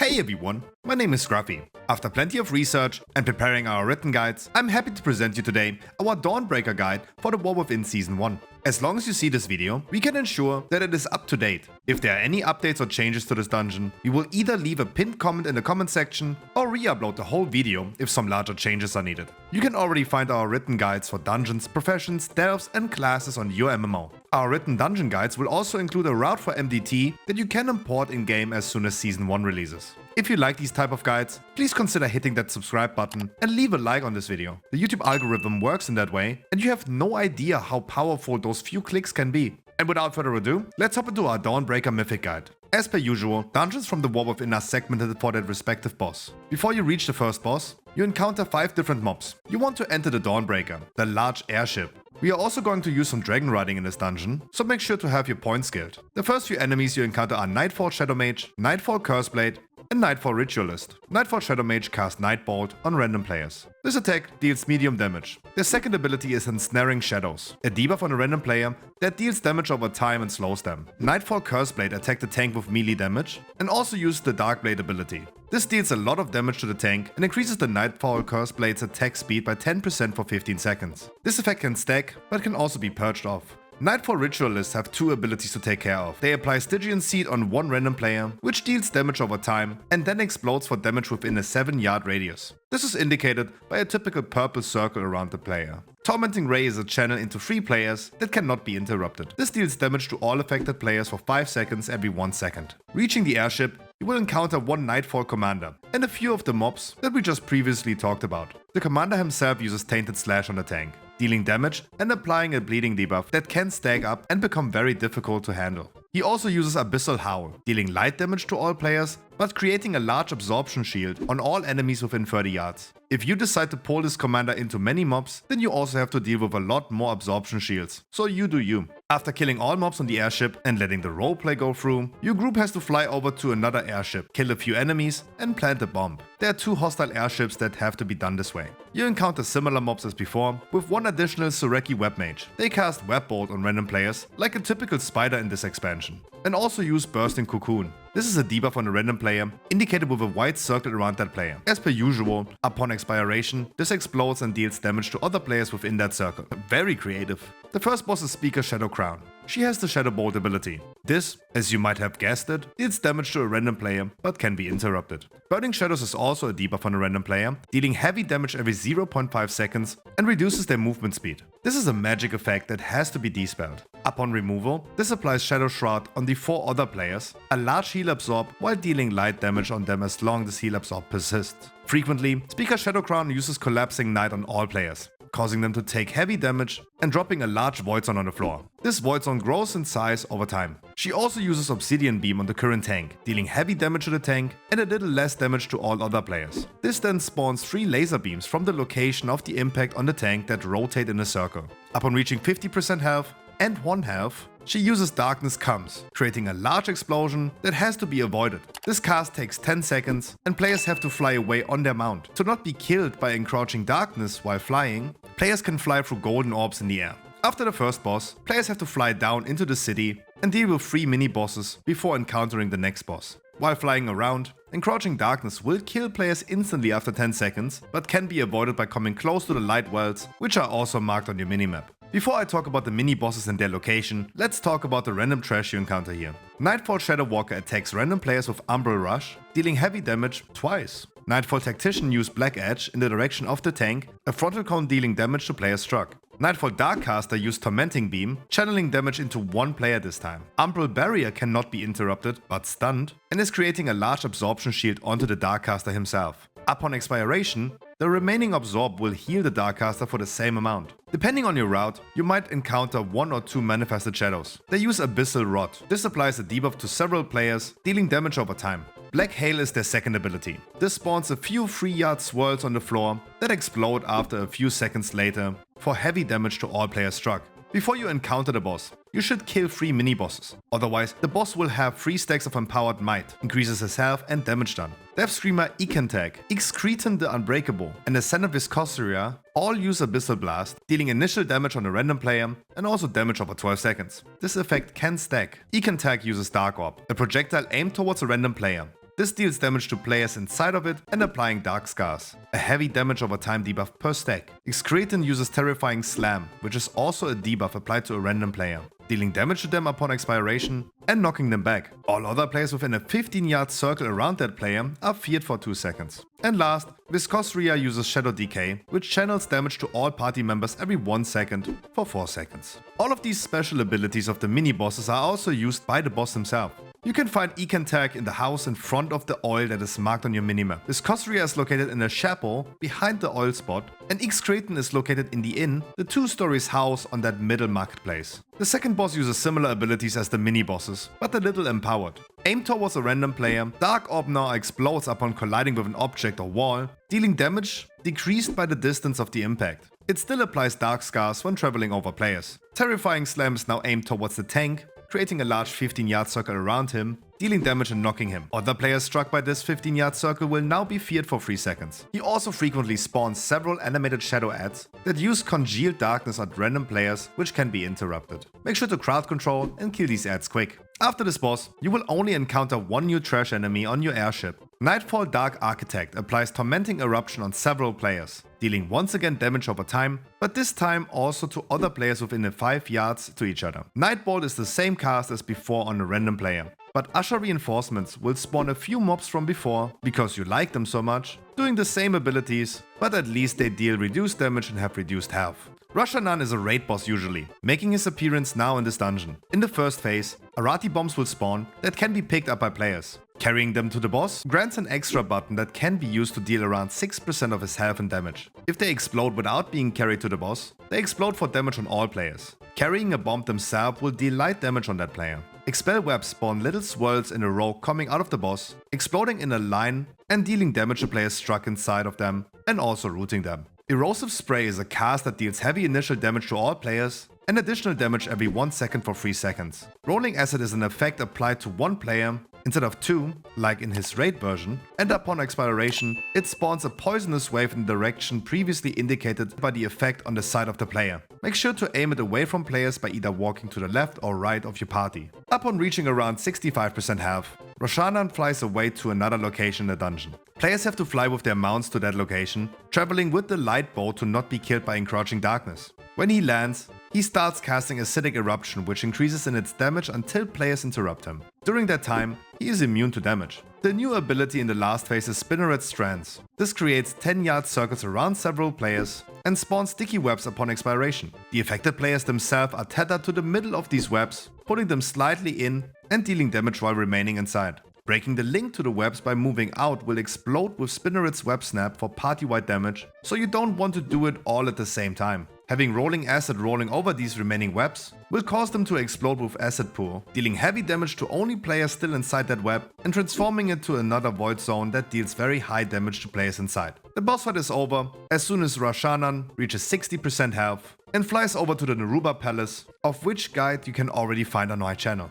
Hey everyone, my name is Scruffy. After plenty of research and preparing our written guides, I'm happy to present you today our Dawnbreaker guide for the War Within Season 1. As long as you see this video, we can ensure that it is up to date. If there are any updates or changes to this dungeon, we will either leave a pinned comment in the comment section or re-upload the whole video if some larger changes are needed. You can already find our written guides for dungeons, professions, delves and classes on your MMO. Our written dungeon guides will also include a route for MDT that you can import in-game as soon as Season 1 releases. If you like these type of guides, please consider hitting that subscribe button and leave a like on this video. The YouTube algorithm works in that way, and you have no idea how powerful those few clicks can be. And without further ado, let's hop into our Dawnbreaker Mythic guide. As per usual, dungeons from the War Within are segmented for their respective boss. Before you reach the first boss, you encounter 5 different mobs. You want to enter the Dawnbreaker, the large airship. We are also going to use some dragon riding in this dungeon, so make sure to have your points skilled. The first few enemies you encounter are Nightfall Shadow Mage, Nightfall Curseblade, and Nightfall Ritualist. Nightfall Shadow Mage casts Nightbolt on random players. This attack deals medium damage. Their second ability is Ensnaring Shadows, a debuff on a random player that deals damage over time and slows them. Nightfall Curseblade attack the tank with melee damage and also uses the Darkblade ability. This deals a lot of damage to the tank and increases the Nightfall Curseblade's attack speed by 10% for 15 seconds. This effect can stack, but can also be purged off. Nightfall Ritualists have 2 abilities to take care of. They apply Stygian Seed on one random player, which deals damage over time and then explodes for damage within a 7-yard radius. This is indicated by a typical purple circle around the player. Tormenting Ray is a channel into 3 players that cannot be interrupted. This deals damage to all affected players for 5 seconds every 1 second. Reaching the airship, you will encounter one Nightfall commander and a few of the mobs that we just previously talked about. The commander himself uses Tainted Slash on the tank, dealing damage and applying a bleeding debuff that can stack up and become very difficult to handle. He also uses Abyssal Howl, dealing light damage to all players, but creating a large absorption shield on all enemies within 30 yards. If you decide to pull this commander into many mobs, then you also have to deal with a lot more absorption shields, so you do you. After killing all mobs on the airship and letting the roleplay go through, your group has to fly over to another airship, kill a few enemies and plant a bomb. There are 2 hostile airships that have to be done this way. You encounter similar mobs as before, with one additional Sureki Web Mage. They cast Web Bolt on random players, like a typical spider in this expansion, and also use Bursting Cocoon. This is a debuff on a random player, indicated with a white circle around that player. As per usual, upon expiration, this explodes and deals damage to other players within that circle. Very creative. The first boss is Speaker Shadow Crown. She has the Shadow Bolt ability. This, as you might have guessed it, deals damage to a random player, but can be interrupted. Burning Shadows is also a debuff on a random player, dealing heavy damage every 0.5 seconds and reduces their movement speed. This is a magic effect that has to be dispelled. Upon removal, this applies Shadow Shroud on the 4 other players, a large heal absorb while dealing light damage on them as long as heal absorb persists. Frequently, Speaker Shadow Crown uses Collapsing Night on all players, causing them to take heavy damage and dropping a large Void Zone on the floor. This Void Zone grows in size over time. She also uses Obsidian Beam on the current tank, dealing heavy damage to the tank and a little less damage to all other players. This then spawns 3 laser beams from the location of the impact on the tank that rotate in a circle. Upon reaching 50% health and 1 health, she uses Darkness Comes, creating a large explosion that has to be avoided. This cast takes 10 seconds and players have to fly away on their mount. To not be killed by encroaching darkness while flying, players can fly through golden orbs in the air. After the first boss, players have to fly down into the city and deal with 3 mini-bosses before encountering the next boss. While flying around, Encroaching Darkness will kill players instantly after 10 seconds, but can be avoided by coming close to the light wells, which are also marked on your minimap. Before I talk about the mini-bosses and their location, let's talk about the random trash you encounter here. Nightfall Shadow Walker attacks random players with Umbral Rush, dealing heavy damage twice. Nightfall Tactician uses Black Edge in the direction of the tank, a frontal cone dealing damage to players struck. Nightfall Darkcaster used Tormenting Beam, channeling damage into 1 player this time. Umbral Barrier cannot be interrupted, but stunned, and is creating a large absorption shield onto the Darkcaster himself. Upon expiration, the remaining absorb will heal the Darkcaster for the same amount. Depending on your route, you might encounter 1 or 2 Manifested Shadows. They use Abyssal Rod. This applies a debuff to several players, dealing damage over time. Black Hail is their second ability. This spawns a few 3-yard swirls on the floor that explode after a few seconds later for heavy damage to all players struck. Before you encounter the boss, you should kill 3 mini-bosses. Otherwise, the boss will have 3 stacks of Empowered Might, increases his health and damage done. Death Screamer Ikantag, Excretin the Unbreakable, and Ascent of Viscosaria all use Abyssal Blast, dealing initial damage on a random player and also damage over 12 seconds. This effect can stack. Ikantag uses Dark Orb, a projectile aimed towards a random player. This deals damage to players inside of it and applying Dark Scars, a heavy damage over time debuff per stack. Excretin uses Terrifying Slam, which is also a debuff applied to a random player, dealing damage to them upon expiration and knocking them back. All other players within a 15-yard circle around that player are feared for 2 seconds. And last, Viscosria uses Shadow Decay, which channels damage to all party members every 1 second for 4 seconds. All of these special abilities of the mini-bosses are also used by the boss himself. You can find Ecantag in the house in front of the oil that is marked on your minimap. Viscosria is located in a chapel behind the oil spot, and Excretin is located in the inn, the 2-stories house on that middle marketplace. The second boss uses similar abilities as the mini-bosses, but a little empowered. Aimed towards a random player, Dark Orb now explodes upon colliding with an object or wall, dealing damage decreased by the distance of the impact. It still applies Dark Scars when traveling over players. Terrifying Slam is now aimed towards the tank, creating a large 15-yard circle around him, dealing damage and knocking him. Other players struck by this 15-yard circle will now be feared for 3 seconds. He also frequently spawns several animated shadow ads that use congealed darkness at random players, which can be interrupted. Make sure to crowd control and kill these ads quick. After this boss, you will only encounter one new trash enemy on your airship. Nightfall Dark Architect applies Tormenting Eruption on several players, dealing once again damage over time, but this time also to other players within 5 yards to each other. Nightbolt is the same cast as before on a random player, but Usher Reinforcements will spawn a few mobs from before because you like them so much, doing the same abilities, but at least they deal reduced damage and have reduced health. Rashanan is a raid boss usually, making his appearance now in this dungeon. In the first phase, Arati bombs will spawn that can be picked up by players. Carrying them to the boss grants an extra button that can be used to deal around 6% of his health and damage. If they explode without being carried to the boss, they explode for damage on all players. Carrying a bomb themselves will deal light damage on that player. Expel webs spawn little swirls in a row coming out of the boss, exploding in a line and dealing damage to players struck inside of them and also rooting them. Erosive Spray is a cast that deals heavy initial damage to all players and additional damage every 1 second for 3 seconds. Rolling Acid is an effect applied to one player instead of 2, like in his raid version, and upon expiration, it spawns a poisonous wave in the direction previously indicated by the effect on the side of the player. Make sure to aim it away from players by either walking to the left or right of your party. Upon reaching around 65% health, Rashanan flies away to another location in the dungeon. Players have to fly with their mounts to that location, traveling with the light bow to not be killed by encroaching darkness. When he lands, he starts casting Acidic Eruption, which increases in its damage until players interrupt him. During that time, he is immune to damage. The new ability in the last phase is Spinneret Strands. This creates 10-yard circles around several players and spawns sticky webs upon expiration. The affected players themselves are tethered to the middle of these webs, pulling them slightly in and dealing damage while remaining inside. Breaking the link to the webs by moving out will explode with Spinneret's Web Snap for party-wide damage, so you don't want to do it all at the same time. Having Rolling Acid rolling over these remaining webs will cause them to explode with Acid Pool, dealing heavy damage to only players still inside that web and transforming it to another void zone that deals very high damage to players inside. The boss fight is over as soon as Rashanan reaches 60% health and flies over to the Naruba Palace, of which guide you can already find on my channel.